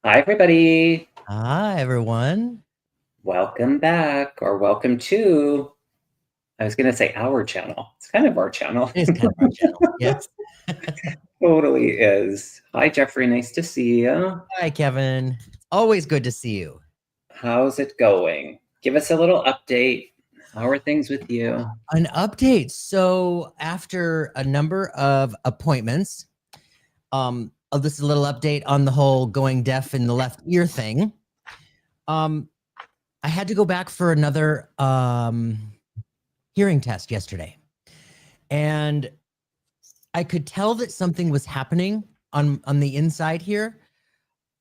Hi, everybody. Hi, everyone. Welcome back or welcome to, I was going to say our channel. It's kind of our channel. It is kind of our channel. Yes. Totally is. Hi, Jeffrey. Nice to see you. Hi, Kevin. Always good to see you. How's it going? Give us a little update. How are things with you? An update. So, after a number of appointments, this is a little update on the whole going deaf in the left ear thing. I had to go back for another hearing test yesterday, and I could tell that something was happening on the inside here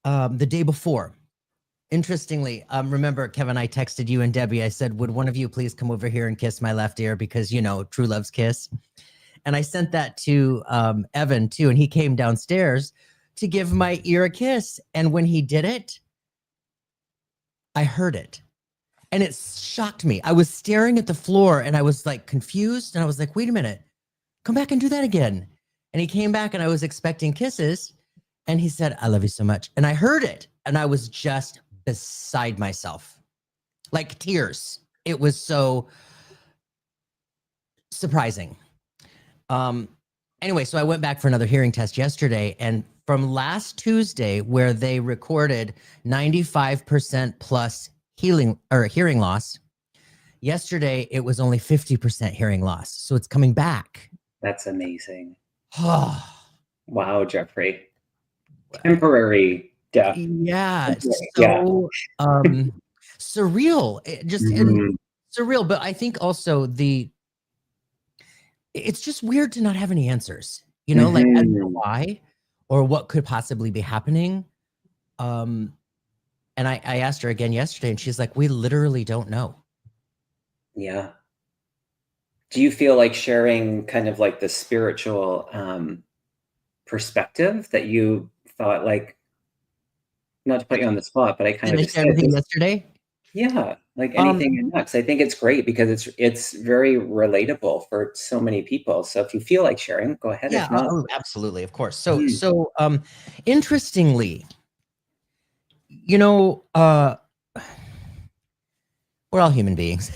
the day before. Interestingly, remember, Kevin, I texted you and Debbie. I said, would one of you please come over here and kiss my left ear? Because, true love's kiss. And I sent that to Evan, too. And he came downstairs to give my ear a kiss. And when he did it, I heard it. And it shocked me. I was staring at the floor and I was like confused. And I was like, wait a minute, come back and do that again. And he came back and I was expecting kisses. And he said, I love you so much. And I heard it. And I was just beside myself, like tears. It was so surprising. Anyway, so I went back for another hearing test yesterday, and from last Tuesday, where they recorded 95% plus hearing loss, yesterday it was only 50% hearing loss. So it's coming back. That's amazing. Wow, Jeffrey. Temporary death. Yeah. So surreal. Surreal. But I think also it's just weird to not have any answers, like I don't know why or what could possibly be happening. And I asked her again yesterday and she's like, we literally don't know. Yeah. Do you feel like sharing kind of like the spiritual perspective that you thought, like, not to put you on the spot, but I kind of just said anything yesterday? Yeah, like anything in next. I think it's great because it's very relatable for so many people. So if you feel like sharing, go ahead. Yeah, If not, absolutely, of course. So interestingly, we're all human beings.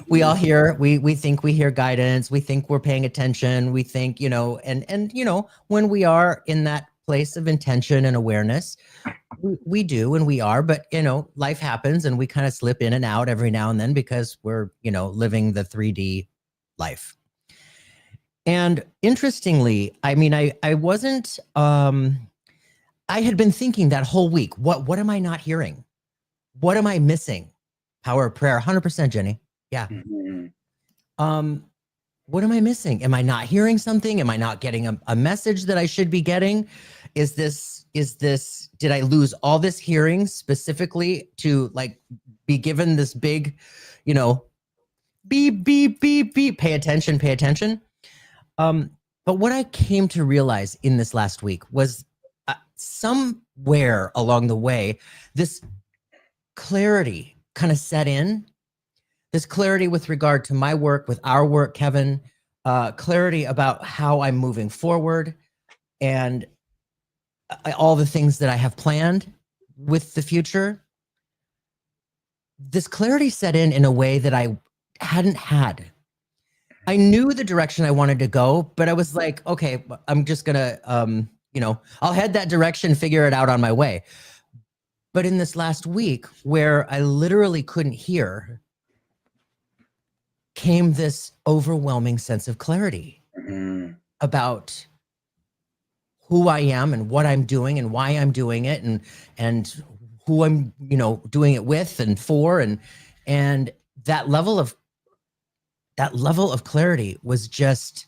We all hear, we think we hear guidance, we think we're paying attention, we think, and when we are in that place of intention and awareness, we do and we are, but life happens and we kind of slip in and out every now and then because we're living the 3D life. And interestingly, I mean, I wasn't I had been thinking that whole week, what am I not hearing? What am I missing? Power of prayer, 100%, Jenny. Yeah. What am I missing? Am I not hearing something? Am I not getting a message that I should be getting? Is this, did I lose all this hearing specifically to like be given this big, beep, beep, beep, beep, pay attention, pay attention. But what I came to realize in this last week was somewhere along the way, this clarity kind of set in. This clarity with regard to my work, with our work, Kevin, clarity about how I'm moving forward and all the things that I have planned with the future. This clarity set in a way that I hadn't had. I knew the direction I wanted to go, but I was like, okay, I'm just gonna, I'll head that direction, figure it out on my way. But in this last week where I literally couldn't hear, came this overwhelming sense of clarity about who I am and what I'm doing and why I'm doing it and who I'm, doing it with and for, and that level of clarity was just,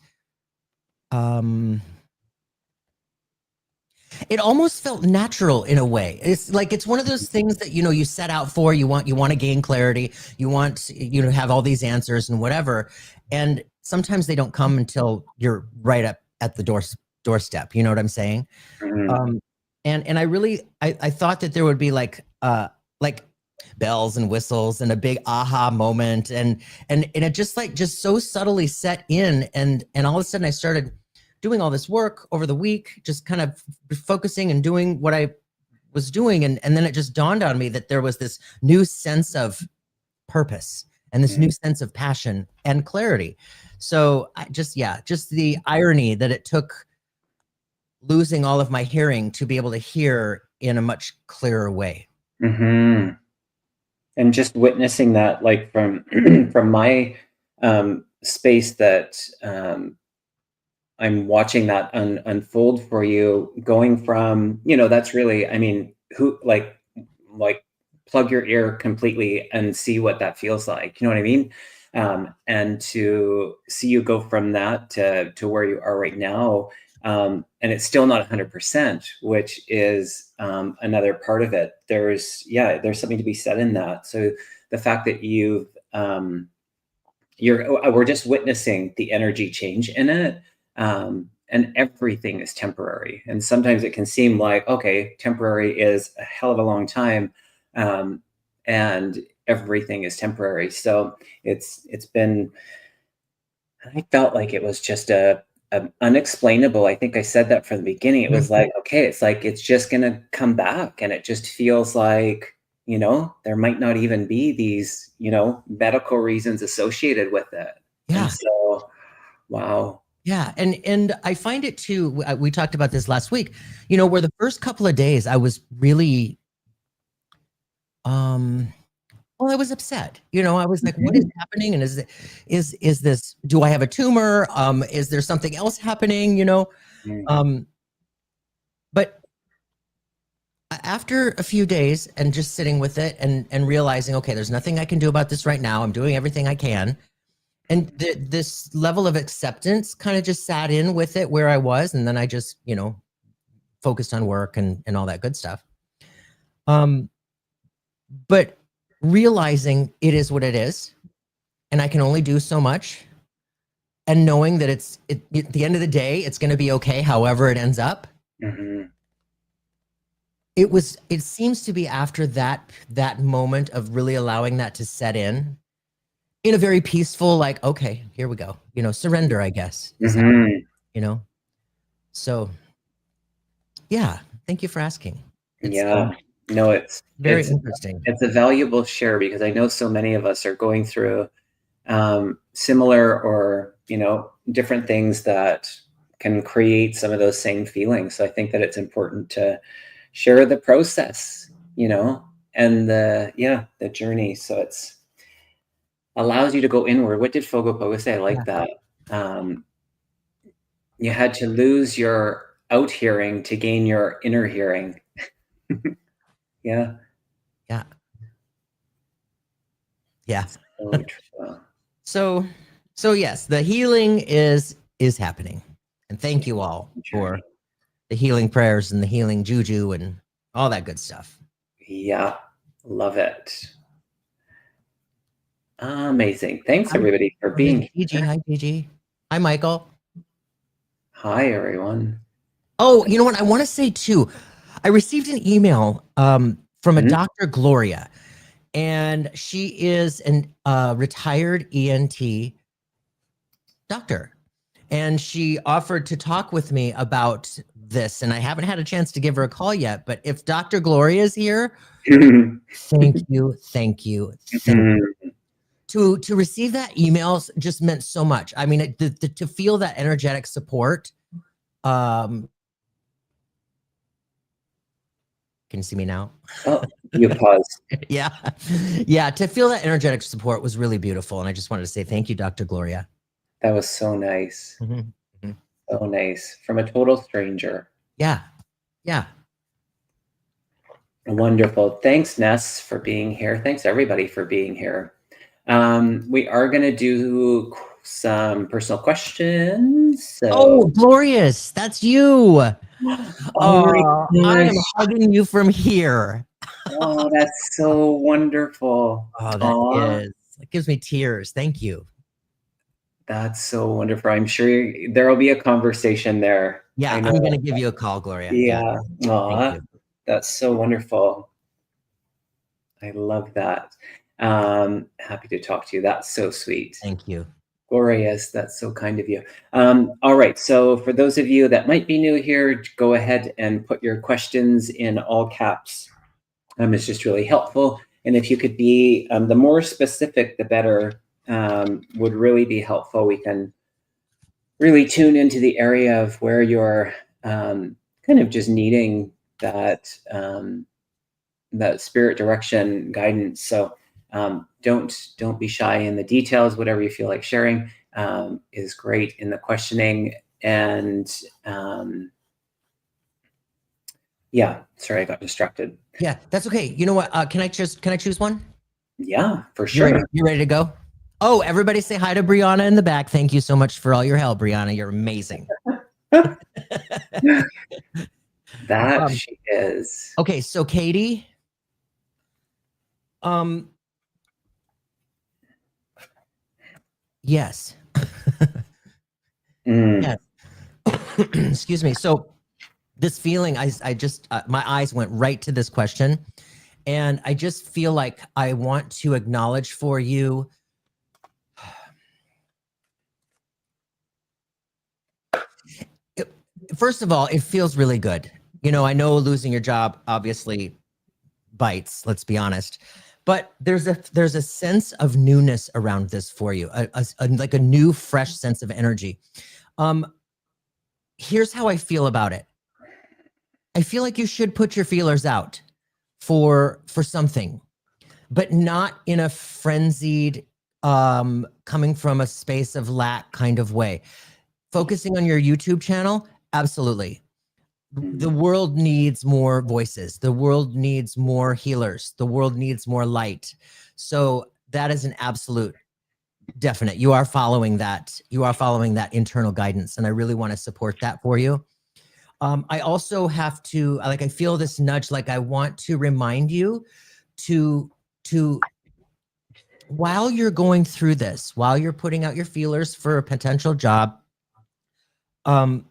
it almost felt natural in a way. It's like, it's one of those things that, you set out for, you want to gain clarity. You want, to have all these answers and whatever. And sometimes they don't come until you're right up at the doorstep. You know what I'm saying? And I really, I thought that there would be like bells and whistles and a big aha moment. And it just so subtly set in. And all of a sudden I started doing all this work over the week, just kind of focusing and doing what I was doing. And then it just dawned on me that there was this new sense of purpose and this new sense of passion and clarity. So just the irony that it took losing all of my hearing to be able to hear in a much clearer way. Mm-hmm. And just witnessing that, like from from my space, that I'm watching that unfold for you, going from, that's really, I mean, who like plug your ear completely and see what that feels like. You know what I mean? And to see you go from that to where you are right now, and it's still not 100%, which is another part of it. There's something to be said in that. So the fact that we're just witnessing the energy change in it. And everything is temporary. And sometimes it can seem like, okay, temporary is a hell of a long time. And everything is temporary. So it's been, I felt like it was just a unexplainable. I think I said that from the beginning. It was like, okay, it's like, it's just going to come back. And it just feels like, there might not even be these, medical reasons associated with it. Yeah. And so, wow. Yeah. And I find it too, we talked about this last week, where the first couple of days I was really, I was upset. I was like, what is happening? And is this, do I have a tumor? Is there something else happening? But after a few days and just sitting with it and realizing, okay, there's nothing I can do about this right now. I'm doing everything I can. And this level of acceptance kind of just sat in with it where I was. And then I just, focused on work and all that good stuff. But realizing it is what it is, and I can only do so much, and knowing that at the end of the day, it's going to be okay, however it ends up. Mm-hmm. It seems to be after that moment of really allowing that to set in a very peaceful, like, okay, here we go, surrender, I guess. Mm-hmm. So yeah, thank you for asking. No, it's very interesting. It's a valuable share, because I know so many of us are going through similar or, different things that can create some of those same feelings. So I think that it's important to share the process, and the journey. So it's allows you to go inward. What did Fogopogo say? I like that. You had to lose your out hearing to gain your inner hearing. Yeah. So yes, the healing is happening, and thank you all for the healing prayers and the healing juju and all that good stuff. Yeah, love it. Amazing. Thanks everybody for being here. Hi, PG. Hi, Michael. Hi, everyone. Oh, you know what? I want to say too, I received an email from a Dr. Gloria, and she is a retired ENT doctor. And she offered to talk with me about this, and I haven't had a chance to give her a call yet. But if Dr. Gloria is here, thank you. To receive that email just meant so much. I mean, to feel that energetic support. Can you see me now? Oh, you paused. Yeah. To feel that energetic support was really beautiful, and I just wanted to say thank you, Dr. Gloria. That was so nice. So nice. From a total stranger. Yeah. Wonderful. Thanks, Ness, for being here. Thanks, everybody, for being here. We are going to do some personal questions. So. Oh, glorious. That's you. Oh, I am hugging you from here. Oh, that's so wonderful. Oh, it gives me tears. Thank you. That's so wonderful. I'm sure there will be a conversation there. Yeah, I'm going to give you a call, Gloria. Yeah. Aw, that's so wonderful. I love that. Happy to talk to you. That's so sweet. Thank you. Glorious. That's so kind of you. All right. So for those of you that might be new here, go ahead and put your questions in all caps. It's just really helpful. And if you could be, the more specific, the better, would really be helpful. We can really tune into the area of where you're kind of just needing that, that spirit direction guidance. So don't be shy in the details. Whatever you feel like sharing is great in the questioning. And yeah, sorry, I got distracted. Yeah, that's okay. You know what? Can I choose one? Yeah, for You sure. ready, you ready to go? Oh, everybody say hi to Brianna in the back. Thank you so much for all your help, Brianna. You're amazing. That she is. Okay, so Katie, yes. Yes. Excuse me. So this feeling, I just, my eyes went right to this question. And I just feel like I want to acknowledge for you. First of all, it feels really good. You know, I know losing your job obviously bites, let's be honest. But there's a sense of newness around this for you, like a new, fresh sense of energy. Here's how I feel about it. I feel like you should put your feelers out for something, but not in a frenzied, coming from a space of lack kind of way. Focusing on your YouTube channel, absolutely. The world needs more voices. The world needs more healers. The world needs more light. So that is an absolute definite. You are following that. You are following that internal guidance. And I really want to support that for you. I also have to, like, I feel this nudge, like I want to remind you to, while you're going through this, while you're putting out your feelers for a potential job, I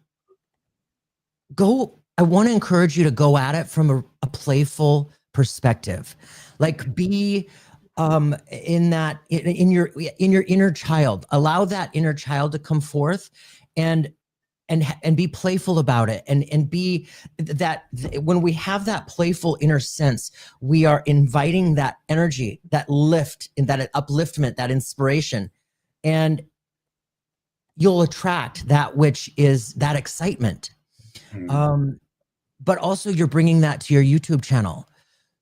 want to encourage you to go at it from a playful perspective, like be in your inner child. Allow that inner child to come forth and be playful about it, and be that when we have that playful inner sense, we are inviting that energy, that lift, and that upliftment, that inspiration, and you'll attract that which is that excitement. But also you're bringing that to your YouTube channel.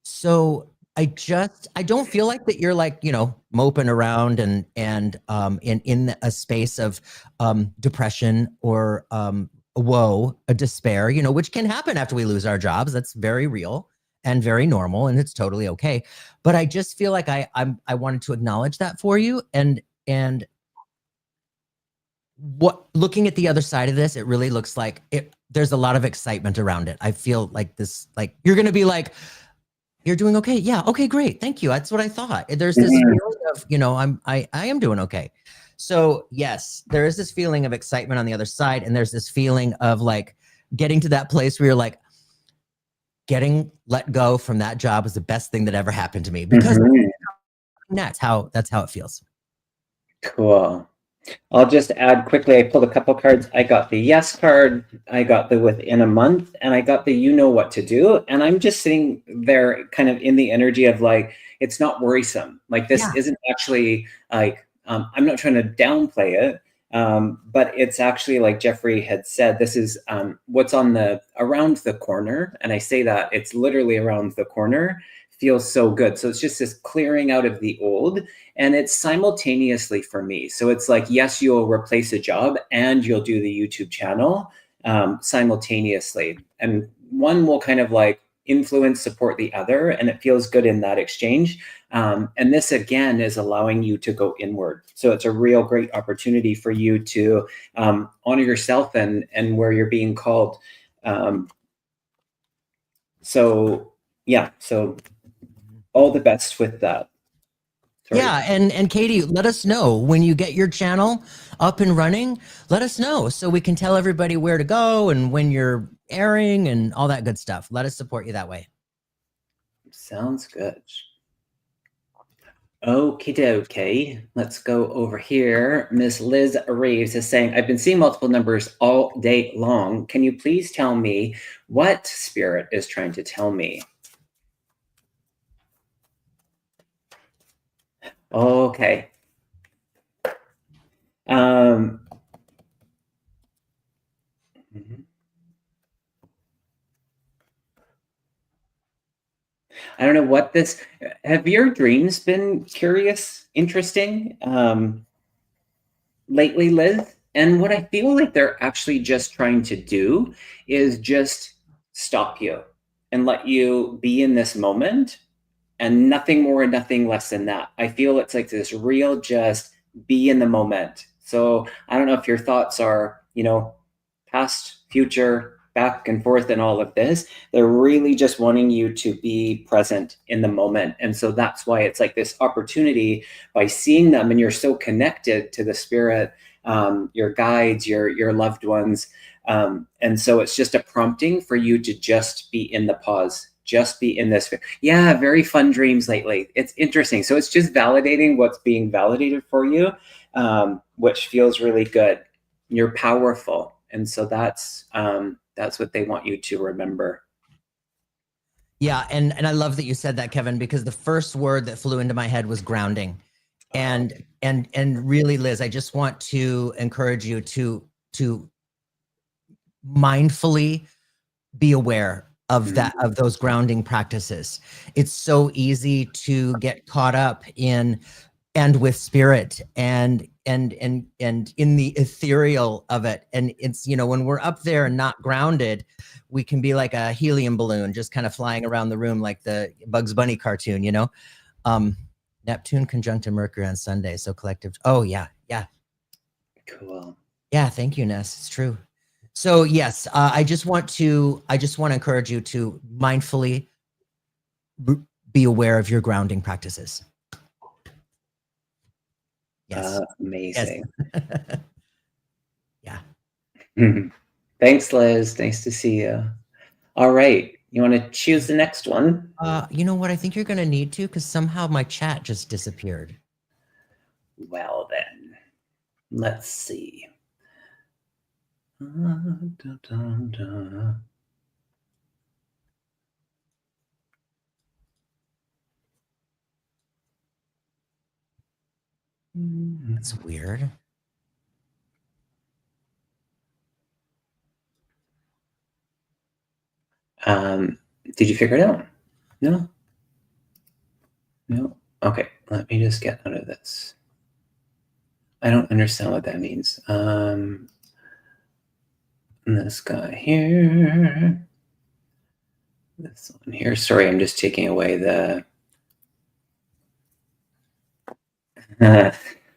So I don't feel like that you're like, you know, moping around and in a space of depression or a despair, you know, which can happen after we lose our jobs. That's very real and very normal, and it's totally okay. But I just feel like I wanted to acknowledge that for you, and what, looking at the other side of this, it really looks like there's a lot of excitement around it. I feel like this, like you're going to be like, you're doing okay. Yeah. Okay, great. Thank you. That's what I thought. There's this feeling of, you know, I am doing okay. So yes, there is this feeling of excitement on the other side. And there's this feeling of like getting to that place where you're like, getting let go from that job was the best thing that ever happened to me, because that's how it feels. Cool. I'll just add quickly, I pulled a couple cards. I got the yes card, I got the within a month, and I got the you know what to do. And I'm just sitting there kind of in the energy of like, it's not worrisome. Like this isn't actually like, I'm not trying to downplay it, but it's actually like Jeffrey had said, this is what's around the corner. And I say that it's literally around the corner. Feels so good. So it's just this clearing out of the old, and it's simultaneously for me. So it's like, yes, you'll replace a job and you'll do the YouTube channel simultaneously. And one will kind of like influence, support the other, and it feels good in that exchange. And this again is allowing you to go inward. So it's a real great opportunity for you to honor yourself and where you're being called. So yeah, so all the best with that. Sorry. Yeah, and Katie, let us know when you get your channel up and running. Let us know so we can tell everybody where to go and when you're airing and all that good stuff. Let us support you that way. Sounds good. Okie dokie. Let's go over here. Miss Liz Reeves is saying, I've been seeing multiple numbers all day long. Can you please tell me what spirit is trying to tell me? Okay. Mhm. I don't know what this. Have your dreams been curious, interesting lately, Liz? And what I feel like they're actually just trying to do is just stop you and let you be in this moment and nothing more and nothing less than that. I feel it's like this real just be in the moment. So I don't know if your thoughts are, past, future, back and forth and all of this. They're really just wanting you to be present in the moment. And so that's why it's like this opportunity by seeing them and you're so connected to the spirit, your guides, your loved ones. And so it's just a prompting for you to just be in the pause, just be in this. Yeah, very fun dreams lately. It's interesting. So it's just validating what's being validated for you, which feels really good. You're powerful, and so that's what they want you to remember. Yeah, and I love that you said that, Kevin, because the first word that flew into my head was grounding. And really, Liz, I just want to encourage you to mindfully be aware of that, of those grounding practices. It's so easy to get caught up in and with spirit and in the ethereal of it. And it's, when we're up there and not grounded, we can be like a helium balloon just kind of flying around the room like the Bugs Bunny cartoon. Neptune conjunct Mercury on Sunday, so collective. Oh yeah, Cool. Yeah, thank you, Ness. It's true. So yes, I just want to encourage you to mindfully be aware of your grounding practices. Yes. Amazing. Yes. Yeah. Thanks, Liz. Nice to see you. All right. You want to choose the next one? You know what? I think you're going to need to, because somehow my chat just disappeared. Well, then, let's see. That's weird. Did you figure it out? No? No? Okay, let me just get out of this. I don't understand what that means. This guy here. This one here. Sorry, I'm just taking away the...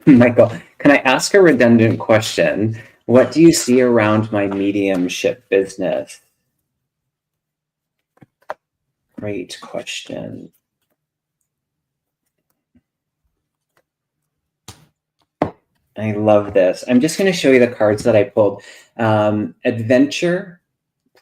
Michael, can I ask a redundant question? What do you see around my mediumship business? Great question. I love this. I'm just going to show you the cards that I pulled. Adventure,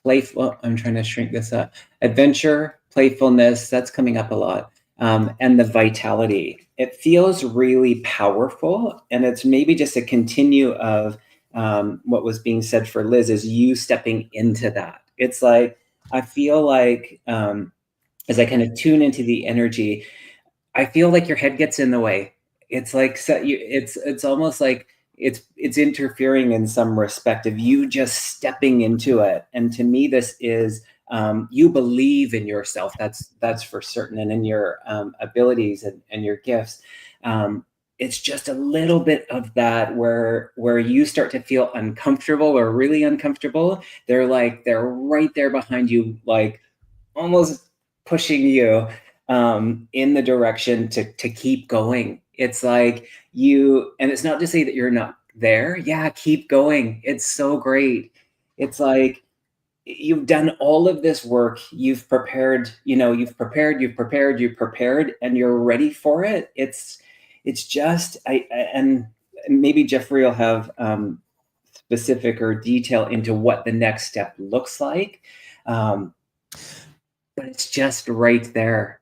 playful. I'm trying to shrink this up. Adventure, playfulness, that's coming up a lot. And the vitality. It feels really powerful. And it's maybe just a continue of what was being said for Liz, is you stepping into that. It's like, I feel like as I kind of tune into the energy, I feel like your head gets in the way. It's like it's almost like it's interfering in some respect of you just stepping into it. And to me, this is you believe in yourself. That's for certain, and in your abilities and your gifts. It's just a little bit of that where you start to feel uncomfortable or really uncomfortable. They're right there behind you, like almost pushing you in the direction to keep going. It's like and it's not to say that you're not there. Yeah, keep going. It's so great. It's like you've done all of this work. You've prepared, you've prepared, and you're ready for it. It's just, and maybe Jeffrey will have specific or detail into what the next step looks like. But it's just right there.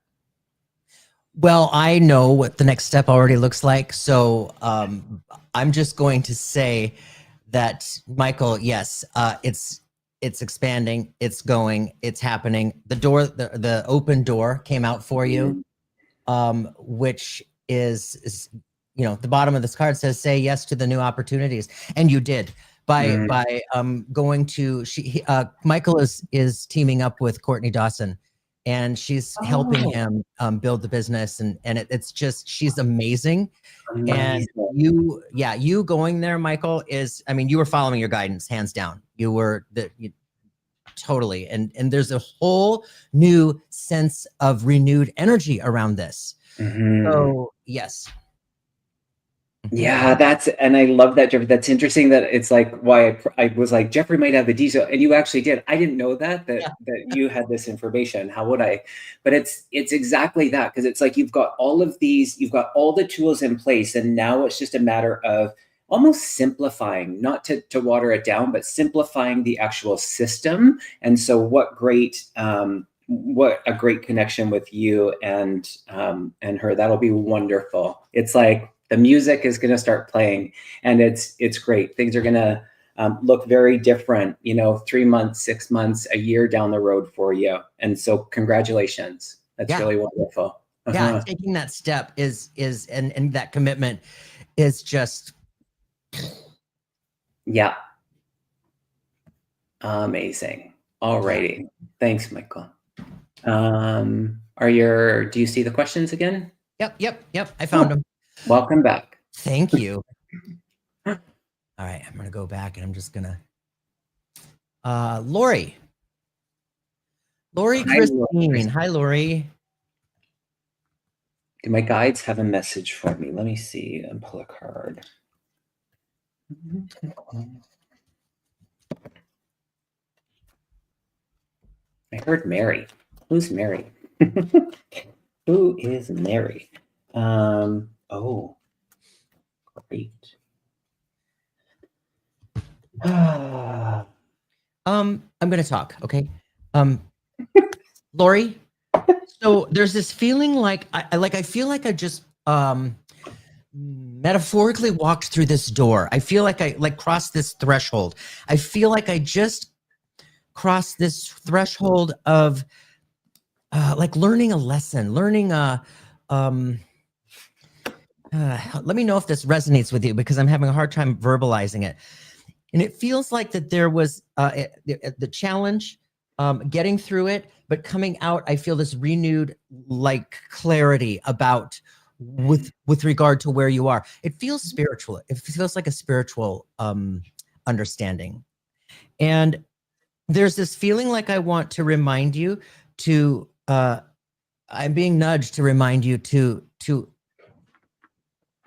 Well, I know what the next step already looks like. So I'm just going to say that, Michael, yes, it's expanding, it's going, it's happening. The open door came out for you, which is the bottom of this card says say yes to the new opportunities, and you did by going to Michael is teaming up with Courtney Dawson, and she's helping him build the business, and it's just she's amazing. And you going there, Michael, is, I mean, you were following your guidance hands down. You were totally, and there's a whole new sense of renewed energy around this. So yes. Yeah, and I love that, Jeffrey. That's interesting that it's like why I was like, Jeffrey might have the detail, and you actually did. I didn't know that you had this information. How would I? But it's exactly that, because it's like you've got all the tools in place, and now it's just a matter of almost simplifying, not to water it down, but simplifying the actual system. And so what a great connection with you and her. That'll be wonderful. It's like the music is going to start playing, and it's great. Things are going to look very different, 3 months, 6 months, a year down the road for you. And so congratulations. That's really wonderful. Yeah, taking that step is and that commitment is just amazing. All righty. Thanks, Michael. Do you see the questions again? Yep. I found them. Welcome back. Thank you. All right, I'm gonna go back and I'm just gonna Lori Christine. Hi, Lori. Do my guides have a message for me? Let me see and pull a card. I heard Mary. Who's Mary? Who is Mary? Oh, great. I'm gonna talk, okay? Lori, so there's this feeling like I feel like I just metaphorically walked through this door. I feel like I crossed this threshold. I feel like I just crossed this threshold of like learning a lesson, learning let me know if this resonates with you, because I'm having a hard time verbalizing it. And it feels like that there was the challenge, getting through it, but coming out, I feel this renewed like clarity about with regard to where you are. It feels spiritual. It feels like a spiritual understanding. And there's this feeling like I want to remind you to, I'm being nudged to remind you to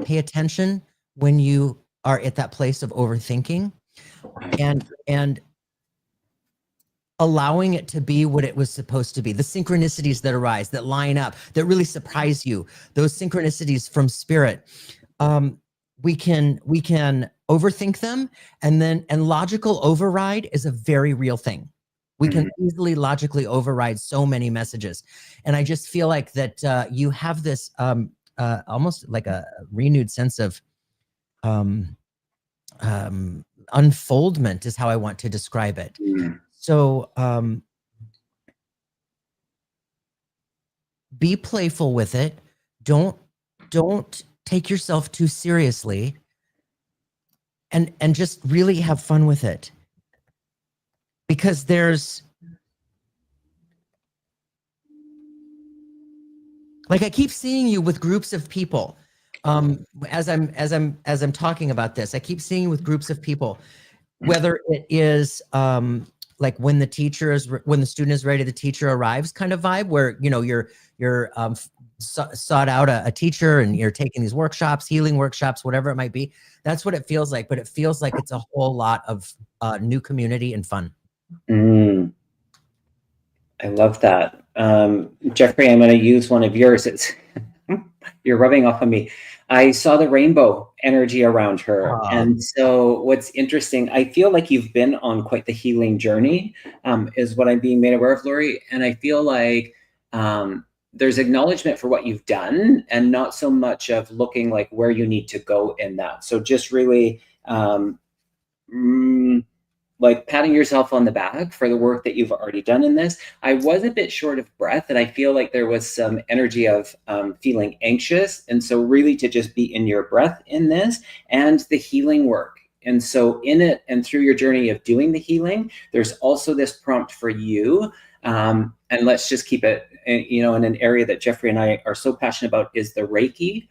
pay attention when you are at that place of overthinking, and allowing it to be what it was supposed to be. The synchronicities that arise, that line up, that really surprise you, those synchronicities from spirit. We can overthink them, and logical override is a very real thing. We can easily logically override so many messages. And I just feel like that you have this almost like a renewed sense of unfoldment is how I want to describe it. So be playful with it. Don't take yourself too seriously, and just really have fun with it. Because there's, like, I keep seeing you with groups of people. As I'm talking about this, I keep seeing you with groups of people, whether it is like when the student is ready, the teacher arrives kind of vibe, where you're sought out a teacher and you're taking these workshops, healing workshops, whatever it might be. That's what it feels like. But it feels like it's a whole lot of new community and fun. I love that. Jeffrey, I'm going to use one of yours. You're rubbing off on me. I saw the rainbow energy around her. And so what's interesting, I feel like you've been on quite the healing journey, is what I'm being made aware of, Lori. And I feel like there's acknowledgement for what you've done and not so much of looking like where you need to go in that. So just really like patting yourself on the back for the work that you've already done in this. I was a bit short of breath, and I feel like there was some energy of feeling anxious. And so really to just be in your breath in this and the healing work. And so in it and through your journey of doing the healing, there's also this prompt for you. And let's just keep it, in an area that Jeffrey and I are so passionate about is the Reiki.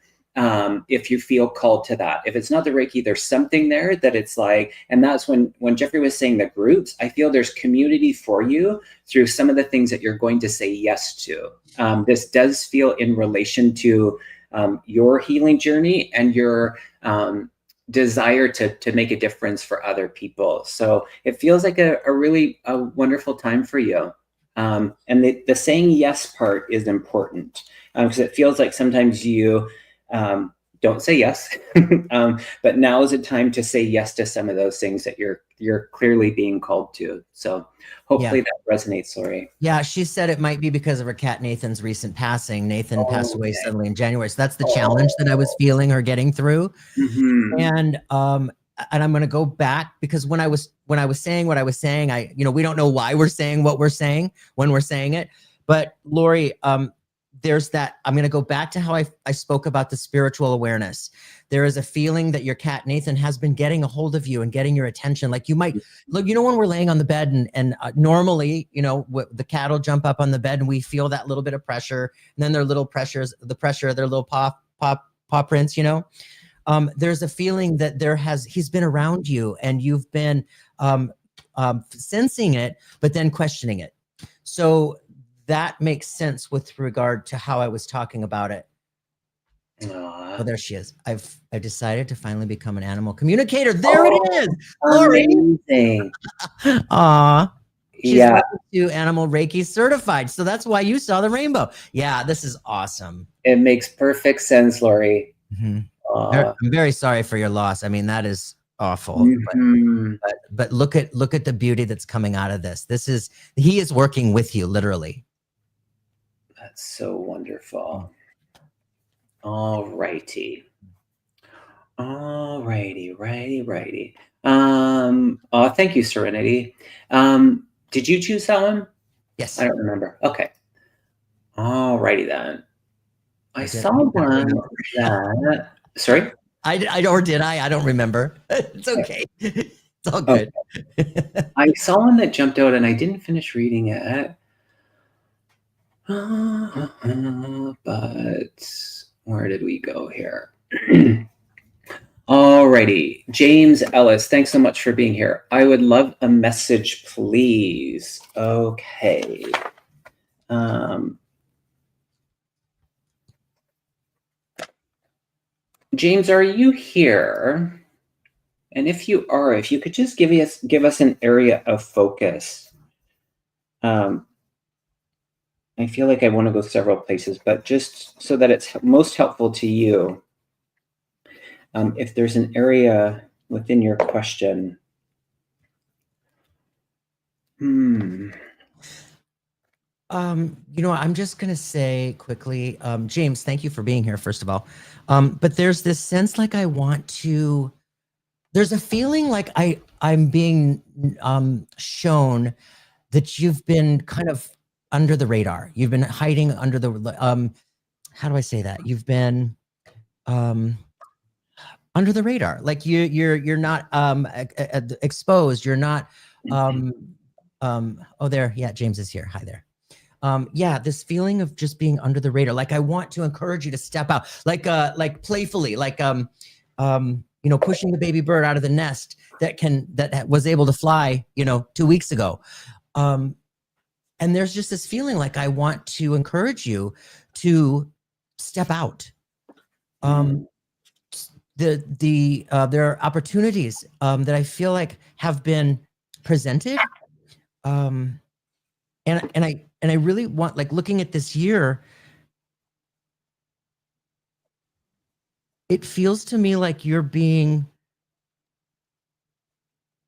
If you feel called to that. If it's not the Reiki, there's something there that it's like, and that's when Jeffrey was saying the groups, I feel there's community for you through some of the things that you're going to say yes to. This does feel in relation to your healing journey and your desire to make a difference for other people. So it feels like a really wonderful time for you. And the saying yes part is important because it feels like sometimes you don't say yes, but now is a time to say yes to some of those things that you're clearly being called to. So hopefully that resonates, Lori. Yeah, she said it might be because of her cat Nathan's recent passing. Nathan passed away suddenly in January, so that's the challenge that I was feeling her getting through. And I'm going to go back because when I was saying what I was saying, we don't know why we're saying what we're saying when we're saying it, but Lori, there's that. I'm going to go back to how I spoke about the spiritual awareness. There is a feeling that your cat Nathan has been getting a hold of you and getting your attention. Like you might look, when we're laying on the bed and normally, the cat will jump up on the bed and we feel that little bit of pressure, and then their little pressures, the pressure of their little paw prints, there's a feeling that he's been around you and you've been sensing it, but then questioning it. So that makes sense with regard to how I was talking about it. Oh, there she is. I've decided to finally become an animal communicator. There it is. Lori. Amazing. Aw. She's to Animal Reiki certified. So that's why you saw the rainbow. Yeah, this is awesome. It makes perfect sense, Lori. I'm very sorry for your loss. I mean, that is awful. But look at the beauty that's coming out of this. He is working with you, literally. That's so wonderful. All righty. Righty. Thank you, Serenity. Did you choose that one? Yes. I don't remember. Okay. All righty then. I saw one that. Sorry? Or did I? I don't remember. It's okay. It's all good. Okay. I saw one that jumped out and I didn't finish reading it. But where did we go here? Alrighty. James Ellis, thanks so much for being here. I would love a message, please. Okay. James, are you here? And if you are, if you could just give us an area of focus. I feel like I want to go several places, but just so that it's most helpful to you, if there's an area within your question. I'm just going to say quickly, James, thank you for being here, first of all. But there's this sense like there's a feeling like I'm being shown that you've been kind of under the radar. You've been hiding under the, how do I say that? You've been under the radar. Like you're not exposed. You're not, oh, there. Yeah, James is here. Hi there. This feeling of just being under the radar. Like I want to encourage you to step out, like playfully, like pushing the baby bird out of the nest that was able to fly, 2 weeks ago. And there's just this feeling like I want to encourage you to step out. There are opportunities that I feel like have been presented. And I really want, like, looking at this year, it feels to me like you're being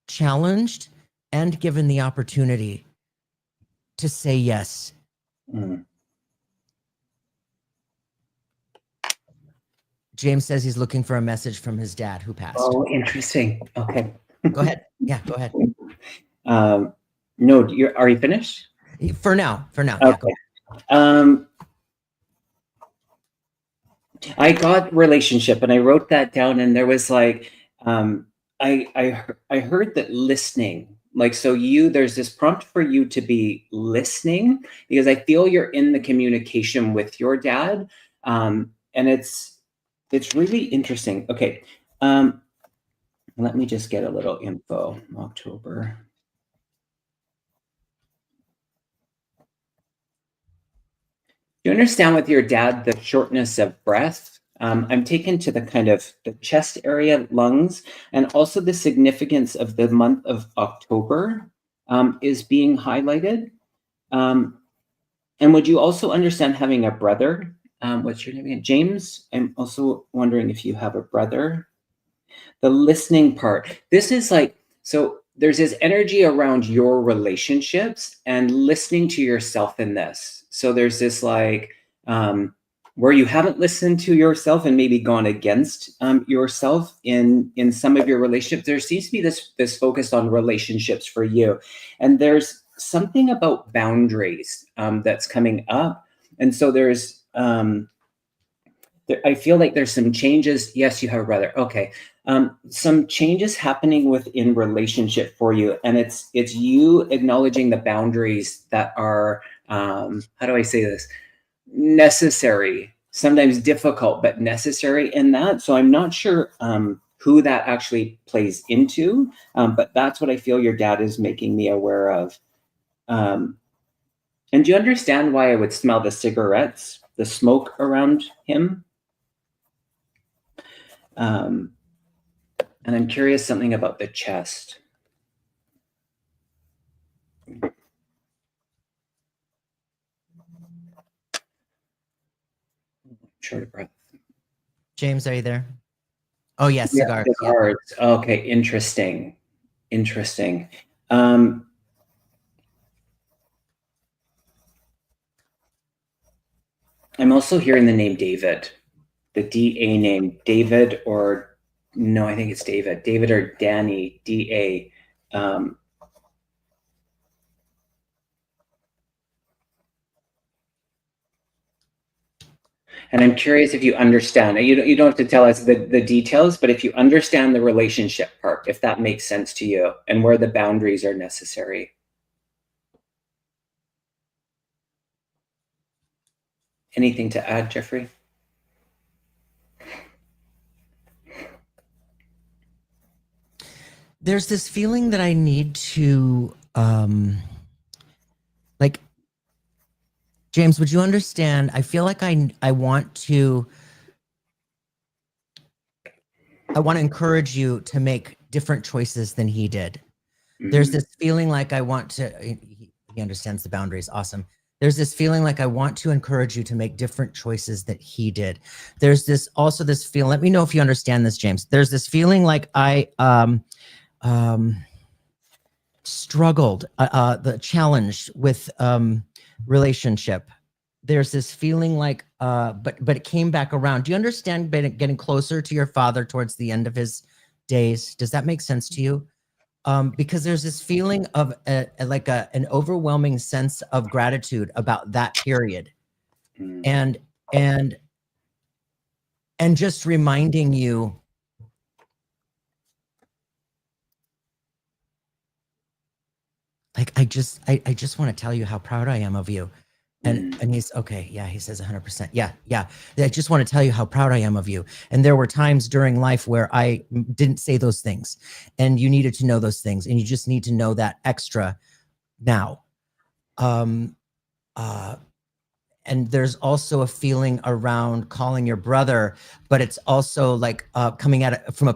challenged and given the opportunity to say yes. James says he's looking for a message from his dad who passed. Oh, interesting. Okay. Go ahead. Yeah, go ahead. No, are you finished? For now. Okay. Yeah, go ahead. I got relationship and I wrote that down, and there was like, I heard that listening, like, so there's this prompt for you to be listening, because I feel you're in the communication with your dad. And it's really interesting. Okay. Let me just get a little info. October. Do you understand with your dad the shortness of breath? I'm taken to the kind of the chest area, lungs, and also the significance of the month of October is being highlighted. And would you also understand having a brother? What's your name again? James. I'm also wondering if you have a brother. The listening part. This is like, so there's this energy around your relationships and listening to yourself in this. So there's this like, where you haven't listened to yourself and maybe gone against yourself in some of your relationships. There seems to be this focus on relationships for you, and there's something about boundaries that's coming up. And so there's I feel like there's some changes. Yes, you have a brother. Okay. Some changes happening within relationship for you, and it's you acknowledging the boundaries that are how do I say this, necessary, sometimes difficult but necessary in that. So I'm not sure who that actually plays into, but that's what I feel your dad is making me aware of. And do you understand why I would smell the cigarettes, the smoke around him? And I'm curious something about the chest. Short of breath. James, are you there? Oh, yes, Yeah, cigars. cigars. Yeah. Okay, interesting. I'm also hearing the name David, the DA name, David, or no, I think it's David. David or Danny, DA. And I'm curious if you understand. You don't have to tell us the details, but if you understand the relationship part, if that makes sense to you, and where the boundaries are necessary. Anything to add, Jeffrey? There's this feeling that I need to, like, James, would you understand? I feel like I want to encourage you to make different choices than he did. There's this feeling like I want to, he understands the boundaries. Awesome. There's this feeling like I want to encourage you to make different choices that he did. There's this feeling, let me know if you understand this, James. There's this feeling like I struggled, the challenge with relationship. There's this feeling like, but it came back around. Do you understand getting closer to your father towards the end of his days? Does that make sense to you? Because there's this feeling of an overwhelming sense of gratitude about that period, and just reminding you, like, I just want to tell you how proud I am of you. And he's okay. Yeah, he says 100%. Yeah. I just want to tell you how proud I am of you. And there were times during life where I didn't say those things, and you needed to know those things, and you just need to know that extra now. And there's also a feeling around calling your brother, but it's also like coming at it from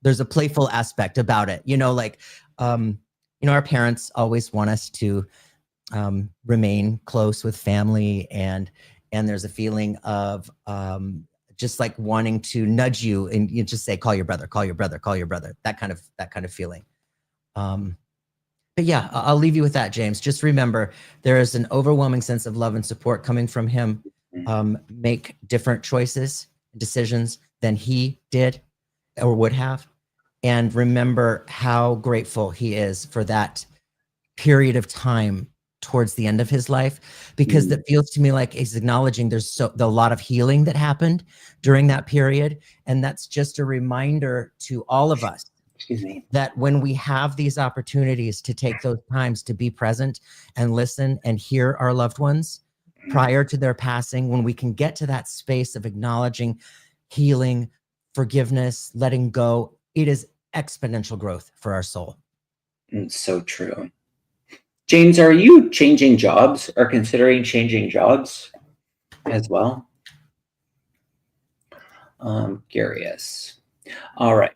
there's a playful aspect about it. Like, our parents always want us to remain close with family, and there's a feeling of just like wanting to nudge you, and you just say, call your brother, that kind of feeling. But yeah, I'll leave you with that, James. Just remember, there is an overwhelming sense of love and support coming from him. Make different choices, decisions than he did or would have, and remember how grateful he is for that period of time towards the end of his life, because that feels to me like he's acknowledging there's a lot of healing that happened during that period. And that's just a reminder to all of us Excuse me. that when we have these opportunities to take those times to be present and listen and hear our loved ones prior to their passing, when we can get to that space of acknowledging healing, forgiveness, letting go, it is exponential growth for our soul. So true. James, are you changing jobs or considering changing jobs as well? I'm curious. All right,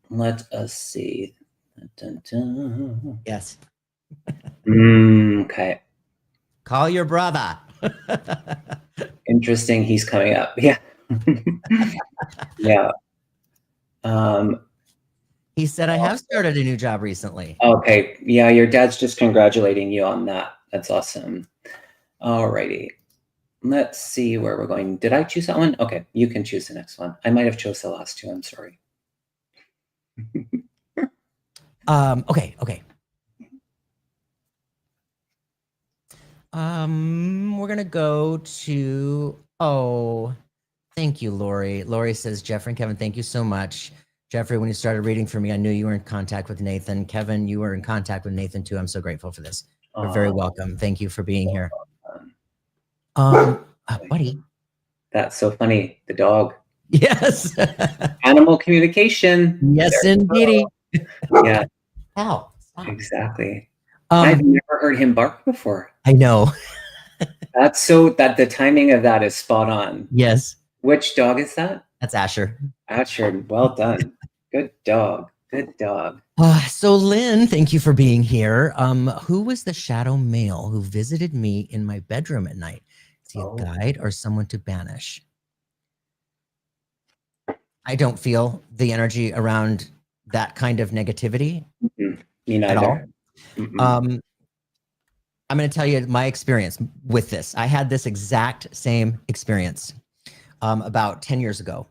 let us see. Dun, dun. Yes. Okay. Call your brother. Interesting. He's coming up. Yeah. Yeah. He said, I have started a new job recently. Okay. Yeah, your dad's just congratulating you on that. That's awesome. All righty. Let's see where we're going. Did I choose that one? Okay, you can choose the next one. I might have chose the last two. I'm sorry. Okay. We're gonna go to, thank you, Lori. Lori says, Jeffrey and Kevin, thank you so much. Jeffrey, when you started reading for me, I knew you were in contact with Nathan. Kevin, you were in contact with Nathan too. I'm so grateful for this. You're very welcome. Thank you for being here. Buddy. That's so funny. The dog. Yes. Animal communication. Yes, indeed. Yeah. Ow. Exactly. I've never heard him bark before. I know. That's so that the timing of that is spot on. Yes. Which dog is that? That's Asher. Asher. Well done. Good dog. Good dog. So Lynn, thank you for being here. Who was the shadow male who visited me in my bedroom at night? Is he a guide or someone to banish? I don't feel the energy around that kind of negativity Me neither. at all. I'm going to tell you my experience with this. I had this exact same experience about 10 years ago.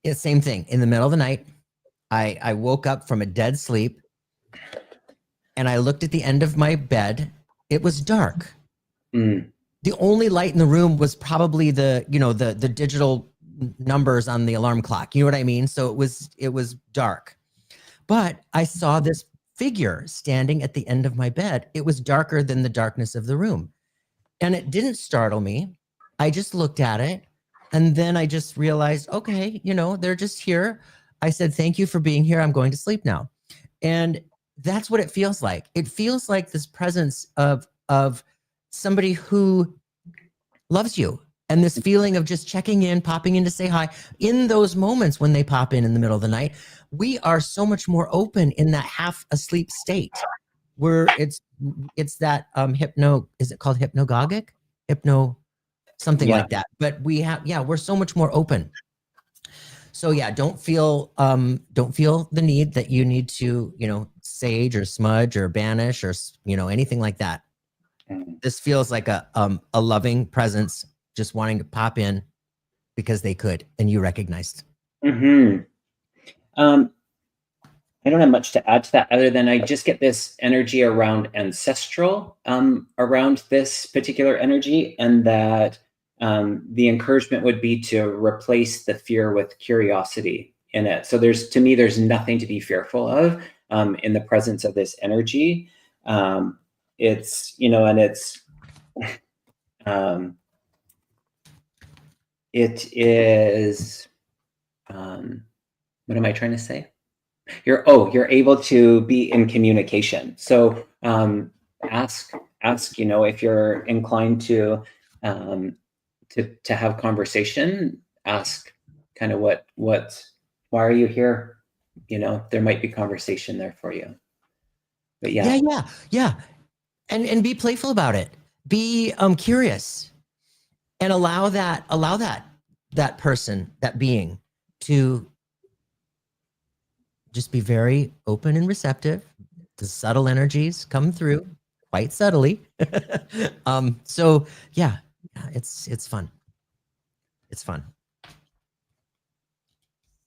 It's the same thing. In the middle of the night, I woke up from a dead sleep and I looked at the end of my bed. It was dark. The only light in the room was probably the digital numbers on the alarm clock. You know what I mean? So it was dark. But I saw this figure standing at the end of my bed. It was darker than the darkness of the room. And it didn't startle me. I just looked at it. And then I just realized, okay, they're just here. I said, thank you for being here. I'm going to sleep now. And that's what it feels like. It feels like this presence of somebody who loves you. And this feeling of just checking in, popping in to say hi. In those moments when they pop in the middle of the night, we are so much more open in that half asleep state where it's that is it called hypnagogic? Something like that. But we're so much more open. So yeah, don't feel the need that you need to, sage or smudge or banish or, anything like that. This feels like a loving presence just wanting to pop in because they could, and you recognized. I don't have much to add to that other than I just get this energy around ancestral, around this particular energy, and that the encouragement would be to replace the fear with curiosity in it. So there's nothing to be fearful of in the presence of this energy. It's, it is, what am I trying to say? You're able to be in communication. So ask, if you're inclined to have conversation, ask kind of why are you here? There might be conversation there for you. But yeah. And be playful about it. Be curious. And allow that person, that being, to just be very open and receptive. The subtle energies come through quite subtly. So yeah, it's fun. It's fun.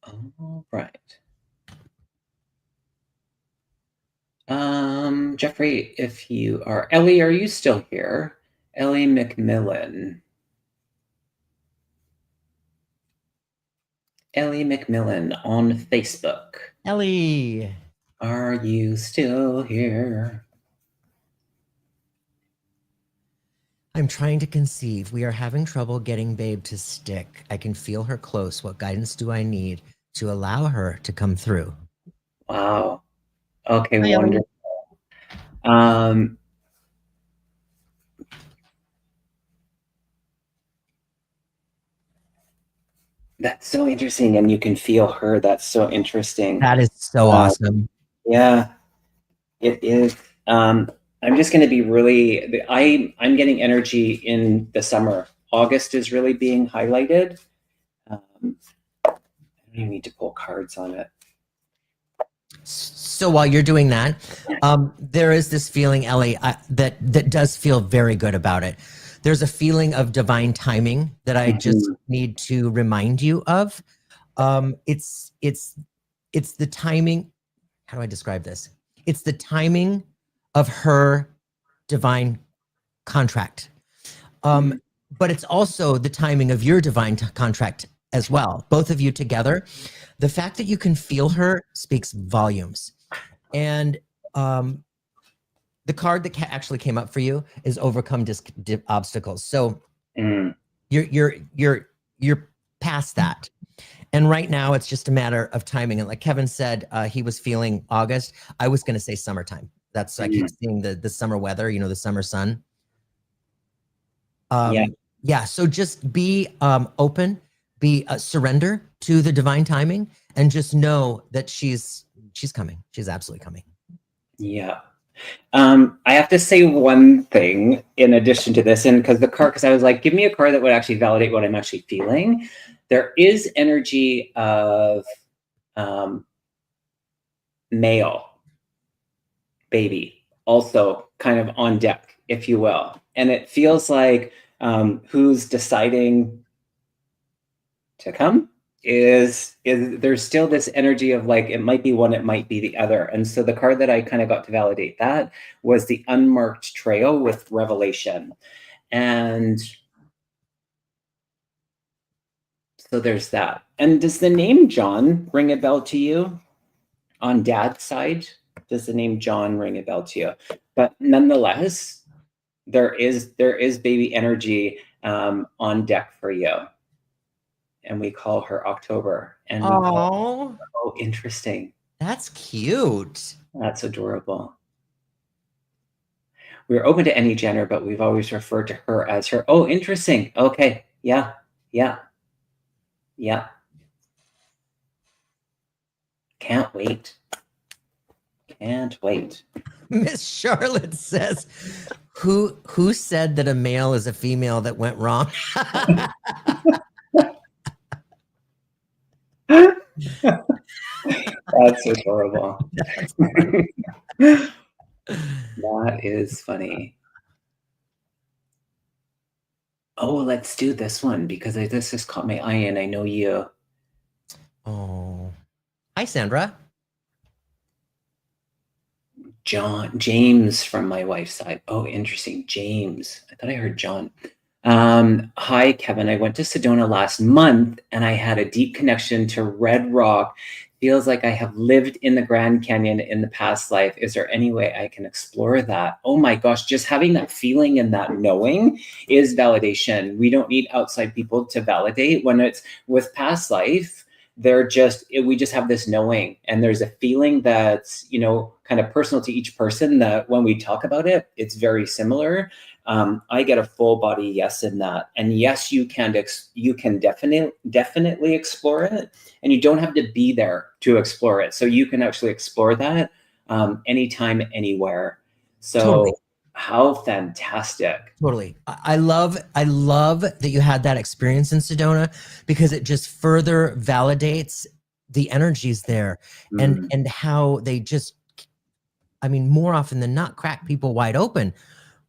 All right. Jeffrey, if you are Ellie, are you still here? Ellie McMillan. Ellie McMillan on Facebook. Ellie. Are you still here? I'm trying to conceive. We are having trouble getting Babe to stick. I can feel her close. What guidance do I need to allow her to come through? Wow. Okay, Hi, Ellie. wonderful. Um, that's so interesting, and you can feel her. That's so interesting. That is so awesome. Yeah, it is. I'm just going to be really. I'm getting energy in the summer. August is really being highlighted. I don't even need to pull cards on it. So while you're doing that, there is this feeling, Ellie, that does feel very good about it. There's a feeling of divine timing that I just need to remind you of. It's the timing. How do I describe this? It's the timing of her divine contract. But it's also the timing of your divine contract as well. Both of you together. The fact that you can feel her speaks volumes. And the card that actually came up for you is overcome obstacles. So you're past that. And right now it's just a matter of timing. And like Kevin said, he was feeling August. I was going to say summertime. That's I keep seeing the summer weather, you know, the summer sun. Yeah. So just be open, be surrender to the divine timing, and just know that she's coming. She's absolutely coming. Yeah. I have to say one thing in addition to this, and because I was like, give me a card that would actually validate what I'm actually feeling. There is energy of male baby also kind of on deck, if you will. And it feels like who's deciding to come is there's still this energy of like, it might be one, it might be the other. And so the card that I kind of got to validate that was the Unmarked Trail with Revelation. And so there's that. And does the name John ring a bell to you on Dad's side? Does the name John ring a bell to you? But nonetheless, there is baby energy on deck for you. And we call her October. And oh, interesting. That's cute. That's adorable. We're open to any gender, but we've always referred to her as her. Oh, interesting. Okay. Yeah. Can't wait. Miss Charlotte says, who said that a male is a female that went wrong? That's adorable. That is funny. Oh, let's do this one because this just caught my eye and I know you. Oh. Hi, Sandra. James from my wife's side. Oh, interesting. James. I thought I heard John. Hi, Kevin. I went to Sedona last month and I had a deep connection to Red Rock. Feels like I have lived in the Grand Canyon in the past life. Is there any way I can explore that? Oh my gosh, just having that feeling and that knowing is validation. We don't need outside people to validate. When it's with past life, we just have this knowing, and there's a feeling that's, you know, kind of personal to each person, that when we talk about it, it's very similar. I get a full body yes in that. And yes, you can definitely explore it, and you don't have to be there to explore it. So you can actually explore that anytime, anywhere. So totally. How fantastic. Totally. I love that you had that experience in Sedona, because it just further validates the energies there and how they just, I mean, more often than not, crack people wide open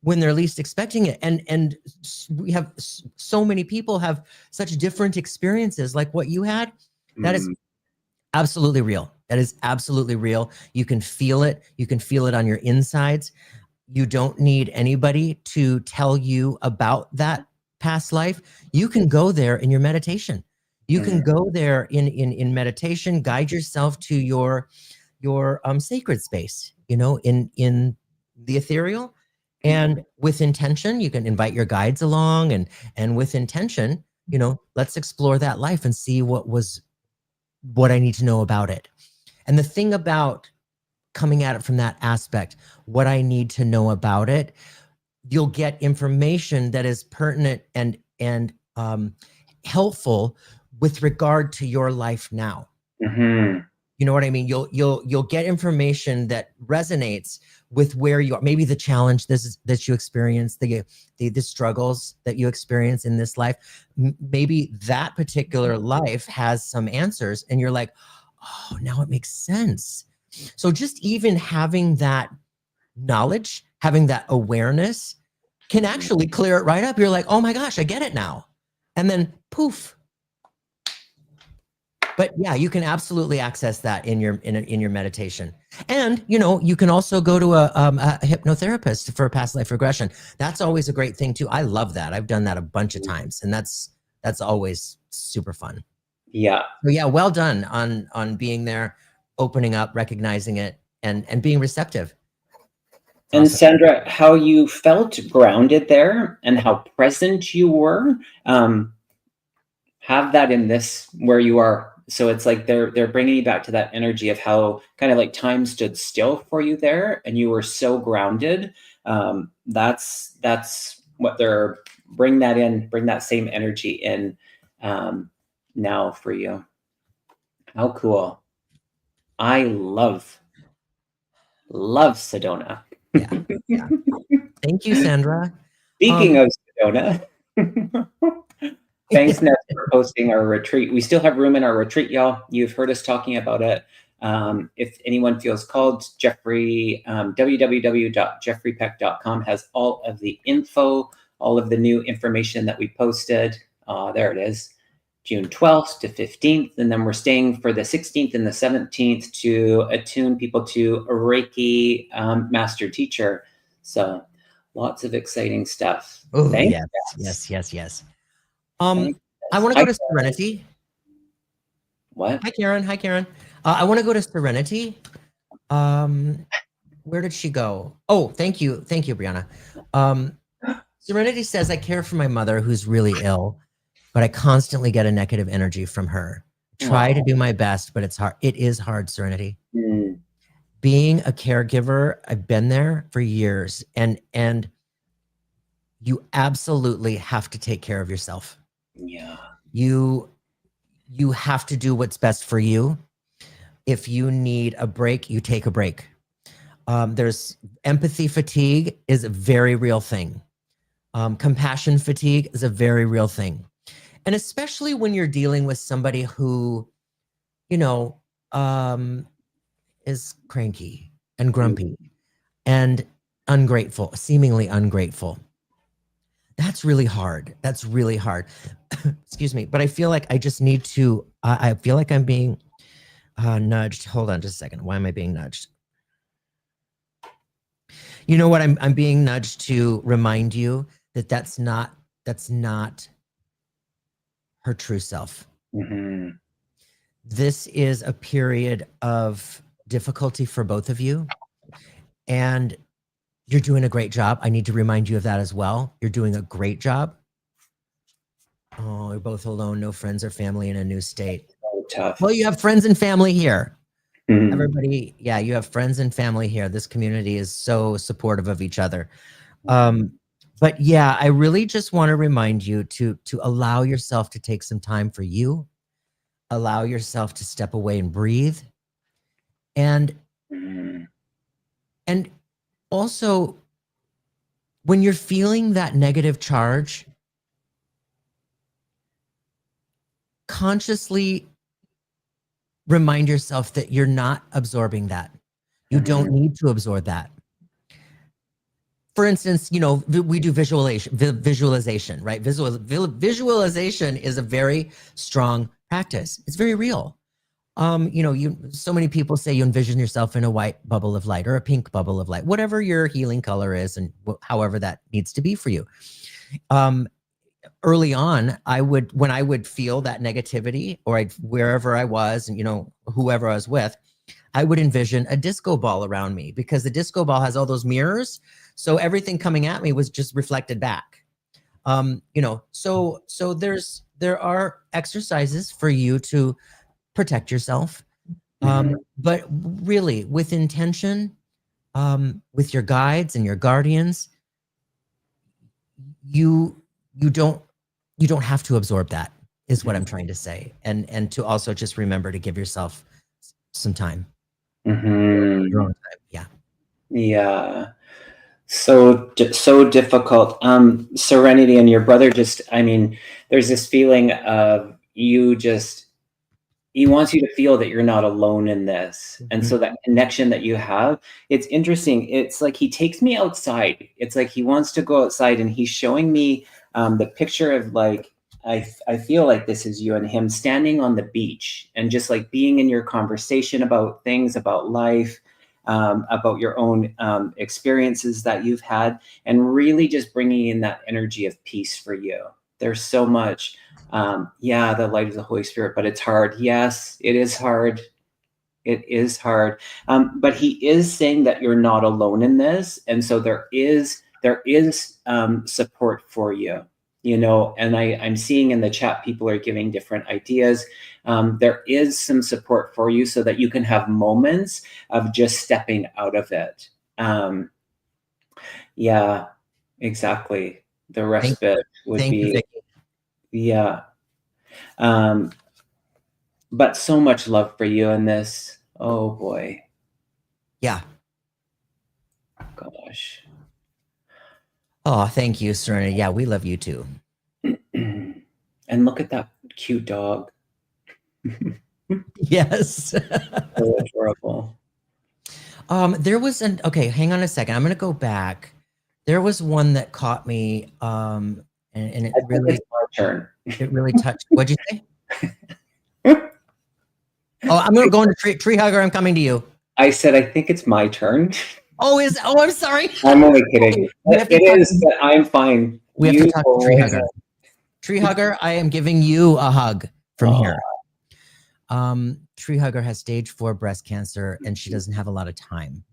when they're least expecting it. And we have so many people have such different experiences like what you had. That is absolutely real. That is absolutely real. You can feel it. You can feel it on your insides. You don't need anybody to tell you about that past life. You can go there in your meditation. You can go there in meditation, guide yourself to your sacred space, you know, in the ethereal. And with intention, you can invite your guides along, and with intention, you know, let's explore that life and see what I need to know about it. And the thing about coming at it from that aspect, what I need to know about it, you'll get information that is pertinent and helpful with regard to your life now. Mm-hmm. You know what I mean? You'll get information that resonates with where you are. Maybe the challenge that you experience, the struggles that you experience in this life. Maybe that particular life has some answers, and you're like, oh, now it makes sense. So just even having that knowledge, having that awareness, can actually clear it right up. You're like, oh my gosh, I get it now, and then poof. But yeah, you can absolutely access that in your meditation. And, you know, you can also go to a hypnotherapist for past life regression. That's always a great thing too. I love that. I've done that a bunch of times, and that's always super fun. Yeah. So yeah, well done on being there, opening up, recognizing it, and being receptive. And Awesome. Sandra, how you felt grounded there and how present you were, have that in this where you are. So it's like they're bringing you back to that energy of how kind of like time stood still for you there, and you were so grounded. That's what they're bring that same energy in now for you. How cool! I love Sedona. Yeah. Thank you, Sandra. Speaking of Sedona. Thanks, Ness, for hosting our retreat. We still have room in our retreat, y'all. You've heard us talking about it. If anyone feels called, Jeffrey, www.jeffreypeck.com has all of the info, all of the new information that we posted. There it is, June 12th to 15th. And then we're staying for the 16th and the 17th to attune people to a Reiki master teacher. So lots of exciting stuff. Oh, Thanks, yes. I want to go to Serenity. What? Hi, Karen. I want to go to Serenity. Where did she go? Oh, thank you, Brianna. Serenity says, I care for my mother who's really ill, but I constantly get a negative energy from her. Try to do my best, but it's hard. It is hard, Serenity. Being a caregiver, I've been there for years, and you absolutely have to take care of yourself. Yeah. You have to do what's best for you. If you need a break, you take a break. There's empathy fatigue is a very real thing. Compassion fatigue is a very real thing. And especially when you're dealing with somebody who, you know, is cranky and grumpy and ungrateful, seemingly ungrateful. That's really hard. Excuse me. But I feel like I just need to, I feel like I'm being nudged. Hold on just a second. Why am I being nudged? You know what? I'm being nudged to remind you that that's not her true self. Mm-hmm. This is a period of difficulty for both of you. And you're doing a great job. I need to remind you of that as well. You're doing a great job. Oh, you're both alone, no friends or family in a new state. So tough. Well, you have friends and family here. Mm-hmm. Everybody, yeah, you have friends and family here. This community is so supportive of each other. But yeah, I really just want to remind you to allow yourself to take some time for you. Allow yourself to step away and breathe. And also, when you're feeling that negative charge, consciously remind yourself that you're not absorbing that. You don't need to absorb that. For instance, you know, we do visualization, right? Visualization is a very strong practice. It's very real. So many people say you envision yourself in a white bubble of light or a pink bubble of light, whatever your healing color is, and however that needs to be for you. Early on, when I would feel that negativity, or wherever I was, and whoever I was with, I would envision a disco ball around me, because the disco ball has all those mirrors. So everything coming at me was just reflected back. So there are exercises for you to protect yourself. But really, with intention, with your guides and your guardians, you don't have to absorb that, is what I'm trying to say. And to also just remember to give yourself some time. Your own time. Yeah. Yeah. So difficult. Serenity, and your brother there's this feeling of he wants you to feel that you're not alone in this. And so that connection that you have, it's interesting. It's like he takes me outside. It's like he wants to go outside, and he's showing me the picture of, like, I feel like this is you and him standing on the beach, and just like being in your conversation about things, about life, about your own experiences that you've had, and really just bringing in that energy of peace for you. There's so much. The light of the Holy Spirit, but it's hard. Yes, it is hard. It is hard. But he is saying that you're not alone in this. And so there is support for you, and I'm seeing in the chat, people are giving different ideas. There is some support for you, so that you can have moments of just stepping out of it. Yeah, exactly. The respite would be. You, Vicky. Yeah. But so much love for you in this. Oh boy. Yeah. Gosh. Oh, thank you, Serenity. Yeah, we love you too. And look at that cute dog. Yes. So adorable. There was okay, hang on a second. I'm gonna go back. There was one that caught me, and it really, it's my turn. It really touched. What'd you say? Oh, I'm gonna go into tree hugger. I'm coming to you. I said, I think it's my turn. Oh, I'm sorry. I'm only kidding. It is, but I'm fine. We have to talk to Tree Hugger. Tree Hugger, I am giving you a hug from here. Tree Hugger has stage 4 breast cancer, and she doesn't have a lot of time.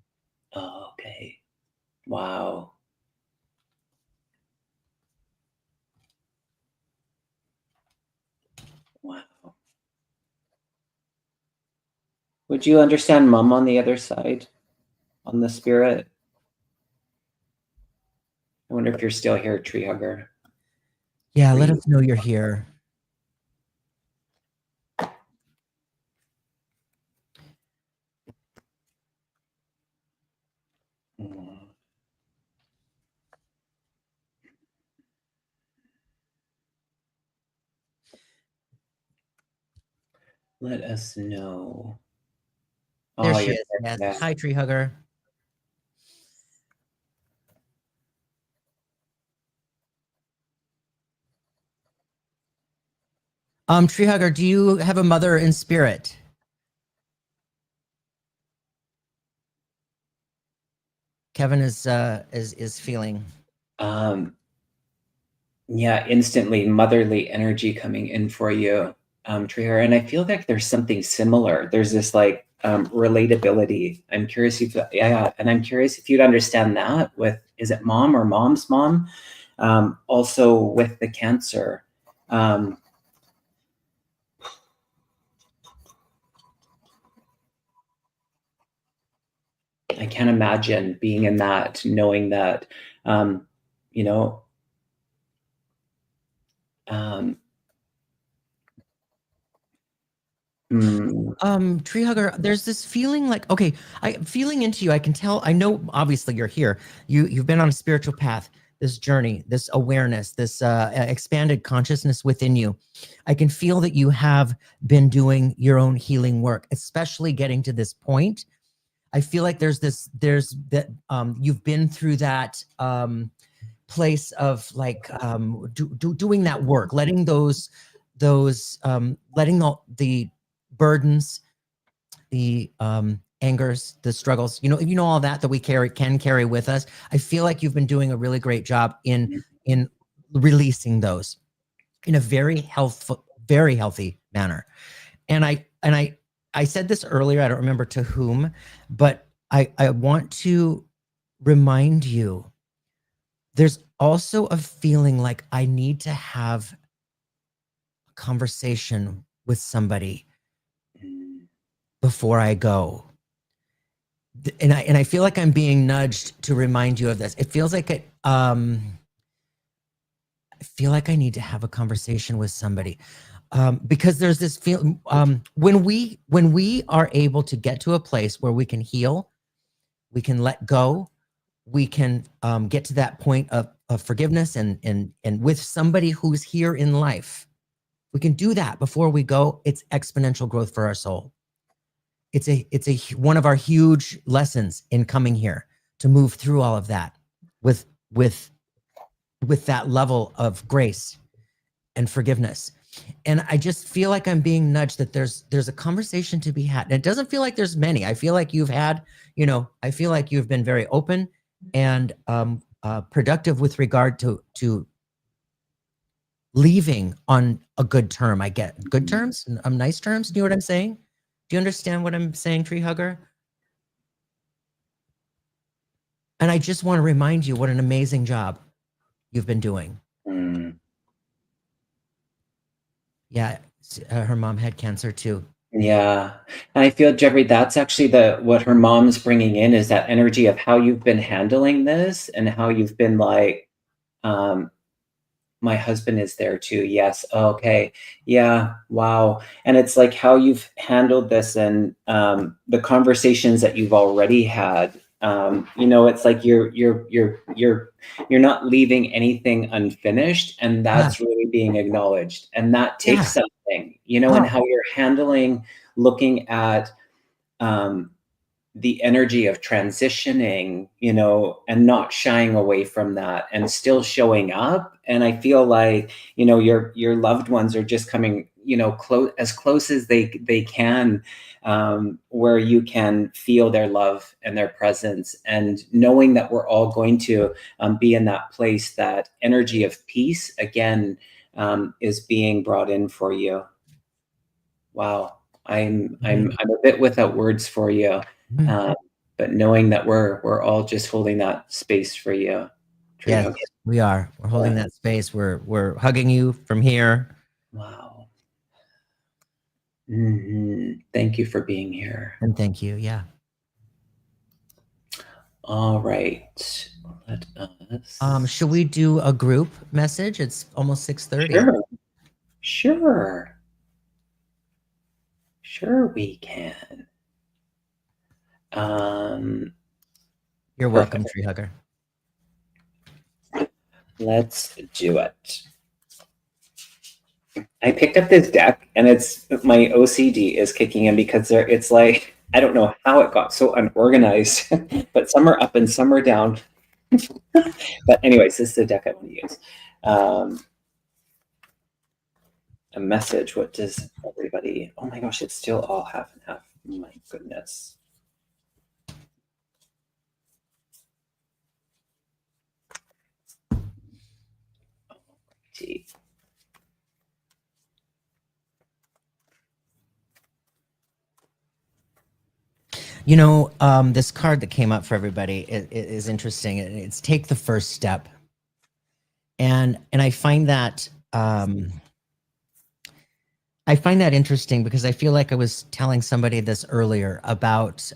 Oh, okay. Wow. Wow. Would you understand Mom on the other side, on the spirit? I wonder if you're still here, Tree Hugger. Yeah, let us know you're here. Let us know. There she is. Yes. Hi, Tree Hugger. Tree Hugger, do you have a mother in spirit? Kevin is feeling. Yeah, instantly motherly energy coming in for you, Tree Hugger, and I feel like there's something similar. There's this like relatability. I'm curious if I'm curious if you'd understand that with, is it mom or mom's mom? Also with the cancer. I can't imagine being in that, knowing that, Tree Hugger, there's this feeling like, okay, feeling into you, I can tell, I know obviously you're here. You've been on a spiritual path, this journey, this awareness, this expanded consciousness within you. I can feel that you have been doing your own healing work, especially getting to this point. I feel like there's that you've been through that place of like doing that work, letting letting the burdens the angers, the struggles, you know all that we can carry with us. I feel like you've been doing a really great job in releasing those in a very healthy manner. And I said this earlier, I don't remember to whom, but I want to remind you, there's also a feeling like I need to have a conversation with somebody before I go. And I feel like I'm being nudged to remind you of this. It feels like I feel like I need to have a conversation with somebody. Because there's this feeling, when we are able to get to a place where we can heal, we can let go, we can get to that point of forgiveness and with somebody who's here in life, we can do that before we go. It's exponential growth for our soul. It's one of our huge lessons in coming here, to move through all of that with that level of grace and forgiveness. And I just feel like I'm being nudged that there's a conversation to be had. And it doesn't feel like there's many. I feel like you've had, I feel like you've been very open and productive with regard to leaving on a good term. I get good terms, nice terms. Do you know what I'm saying? Do you understand what I'm saying, Tree Hugger? And I just want to remind you what an amazing job you've been doing. Yeah, her mom had cancer too. Yeah. And I feel, Jeffrey, that's actually what her mom's bringing in, is that energy of how you've been handling this and how you've been like, my husband is there too. Yes. Okay. Yeah. Wow. And it's like how you've handled this and the conversations that you've already had. It's like you're not leaving anything unfinished, and that's really being acknowledged. And that takes something, and how you're handling, looking at the energy of transitioning, and not shying away from that and still showing up. And I feel like, your loved ones are just coming, close as they can, where you can feel their love and their presence, and knowing that we're all going to be in that place, that energy of peace again is being brought in for you. Wow. I'm a bit without words for you. But knowing that we're all just holding that space for you. Yes, we are. We're holding that space. We're hugging you from here. Wow. Thank you for being here. And thank you. Yeah. All right. Let us. Should we do a group message? It's almost 6:30. Sure, we can. You're welcome, Tree Hugger. Let's do it. I picked up this deck, and my OCD is kicking in because it's like, I don't know how it got so unorganized, but some are up and some are down. But anyways, this is the deck I want to use. A message. What does everybody? Oh my gosh, it's still all half and half. My goodness. Gee. This card that came up for everybody is interesting. It's take the first step. And I find that interesting because I feel like I was telling somebody this earlier about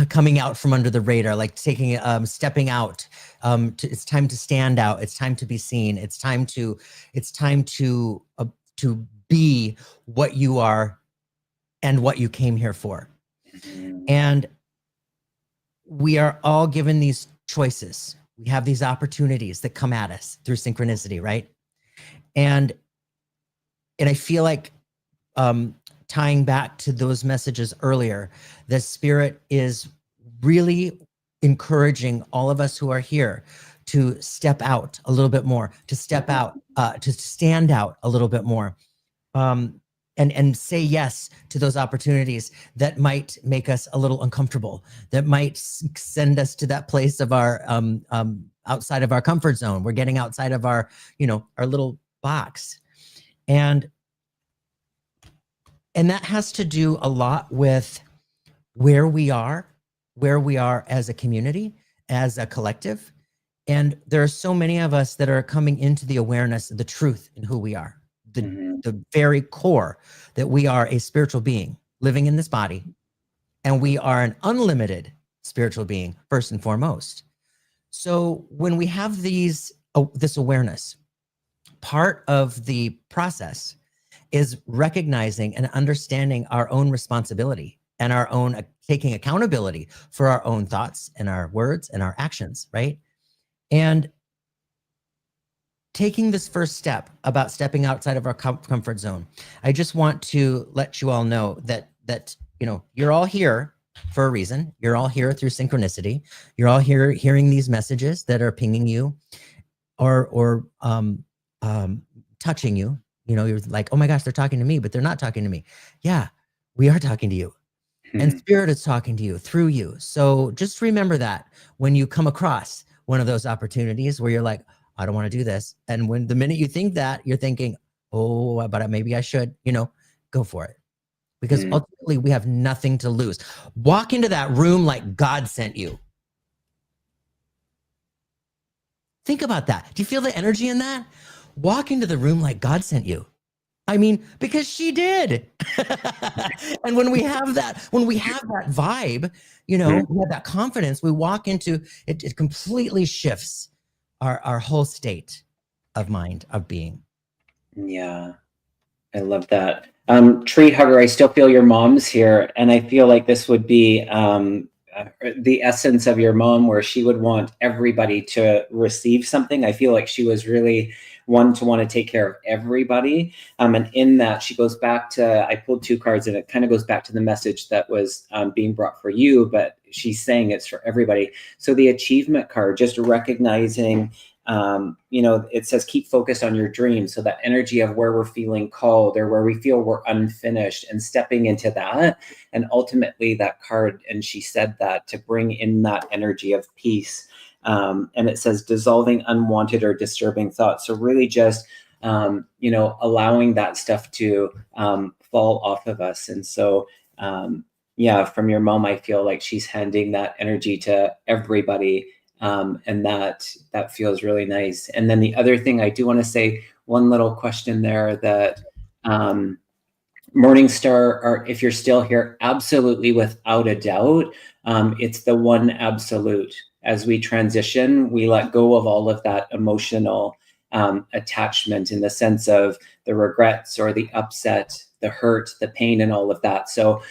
coming out from under the radar, like taking stepping out. It's time to stand out. It's time to be seen. It's time to be what you are and what you came here for. And we are all given these choices. We have these opportunities that come at us through synchronicity, right? And I feel like tying back to those messages earlier, the Spirit is really encouraging all of us who are here to step out a little bit more, to step out, to stand out a little bit more. and say yes to those opportunities that might make us a little uncomfortable, that might send us to that place of our outside of our comfort zone. We're getting outside of our, our little box. And that has to do a lot with where we are as a community, as a collective. And there are so many of us that are coming into the awareness of the truth in who we are, the very core, that we are a spiritual being living in this body, and we are an unlimited spiritual being first and foremost. So when we have this awareness, part of the process is recognizing and understanding our own responsibility and our own taking accountability for our own thoughts and our words and our actions, right? And taking this first step about stepping outside of our comfort zone, I just want to let you all know that you're all here for a reason. You're all here through synchronicity. You're all here hearing these messages that are pinging you or touching you. You're like, oh my gosh, they're talking to me, but they're not talking to me. Yeah, we are talking to you. And spirit is talking to you through you. So just remember that when you come across one of those opportunities where you're like, I don't want to do this. And when the minute you think that, you're thinking, oh, but maybe I should, go for it. Because ultimately we have nothing to lose. Walk into that room like God sent you. Think about that. Do you feel the energy in that? Walk into the room like God sent you. I mean, because she did. And when we have that vibe, we have that confidence, we walk into it, it completely shifts our whole state of mind, of being. Yeah, I love that. Tree Hugger, I still feel your mom's here. And I feel like this would be the essence of your mom, where she would want everybody to receive something. I feel like she was really one to want to take care of everybody. And in that, she goes back to, I pulled 2 cards, and it kind of goes back to the message that was being brought for you, but she's saying it's for everybody. So the achievement card, just recognizing, it says keep focused on your dreams. So that energy of where we're feeling called or where we feel we're unfinished, and stepping into that. And ultimately that card, and she said that to bring in that energy of peace. And it says dissolving unwanted or disturbing thoughts. So really just, allowing that stuff to fall off of us. And so, from your mom, I feel like she's handing that energy to everybody. And that feels really nice. And then the other thing I do want to say, one little question there, that Morningstar, or if you're still here, absolutely, without a doubt, it's the one absolute. As we transition, we let go of all of that emotional attachment, in the sense of the regrets or the upset, the hurt, the pain, and all of that. So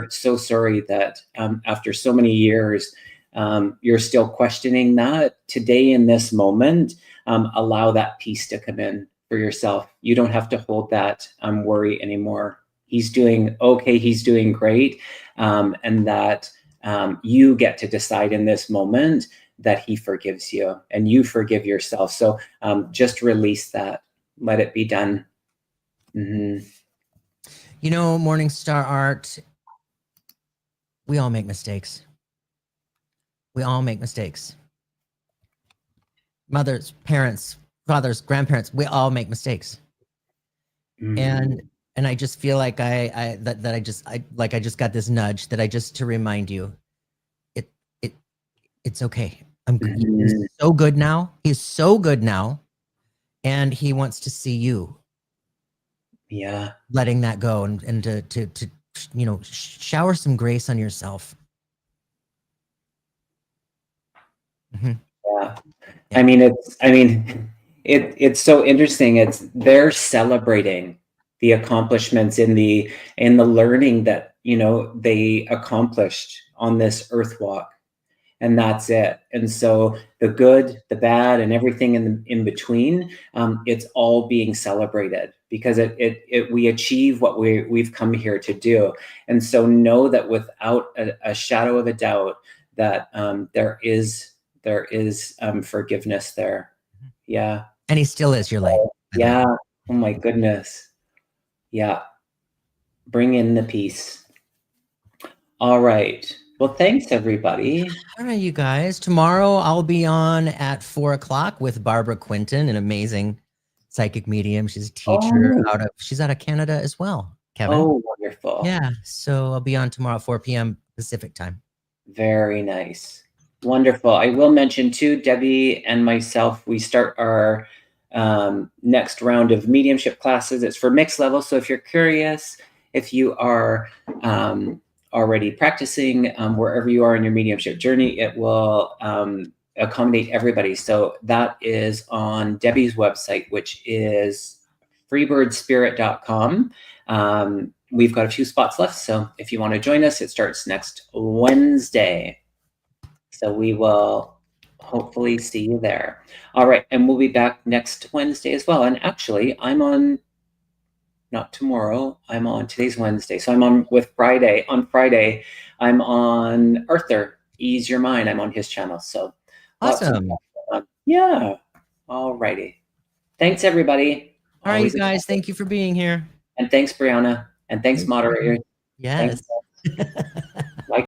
so sorry that after so many years, you're still questioning that. Today, in this moment, allow that peace to come in for yourself. You don't have to hold that worry anymore. He's doing okay. He's doing great. And that you get to decide in this moment that he forgives you, and you forgive yourself. So just release that. Let it be done. Mm-hmm. Morningstar Art, we all make mistakes. We all make mistakes. Mothers, parents, fathers, grandparents, we all make mistakes. Mm-hmm. And I just feel like I just got this nudge that to remind you, it's okay. He's so good now. He's so good now. And he wants to see you. Yeah. Letting that go and to shower some grace on yourself. Mm-hmm. Yeah. It's so interesting. They're celebrating the accomplishments in the learning that, they accomplished on this earth walk. And that's it. And so the good, the bad, and everything in between, it's all being celebrated, because we achieve what we've come here to do. And so know that without a shadow of a doubt, that there is forgiveness there. Yeah. And he still is your light. Yeah. Oh my goodness. Yeah. Bring in the peace. All right. Well, thanks everybody. All right, you guys. Tomorrow I'll be on at 4:00 with Barbara Quinton, an amazing psychic medium. She's a teacher she's out of Canada as well, Kevin. Oh, wonderful. Yeah. So I'll be on tomorrow at 4 p.m. Pacific time. Very nice. Wonderful. I will mention too, Debbie and myself, we start our next round of mediumship classes. It's for mixed level. So if you're curious, if you are already practicing wherever you are in your mediumship journey, it will accommodate everybody. So that is on Debbie's website, which is freebirdspirit.com. We've got a few spots left, so if you want to join us, it starts next Wednesday. So we will hopefully see you there. All right, and we'll be back next Wednesday as well. And actually, I'm on, not tomorrow, I'm on, today's Wednesday, so I'm on with Friday. On Friday, I'm on Arthur, Ease Your Mind. I'm on his channel, so awesome. Yeah, all righty. Thanks, everybody. All right, you guys, thank you for being here. And thanks, Brianna. And thanks, moderator. Yes. Thanks.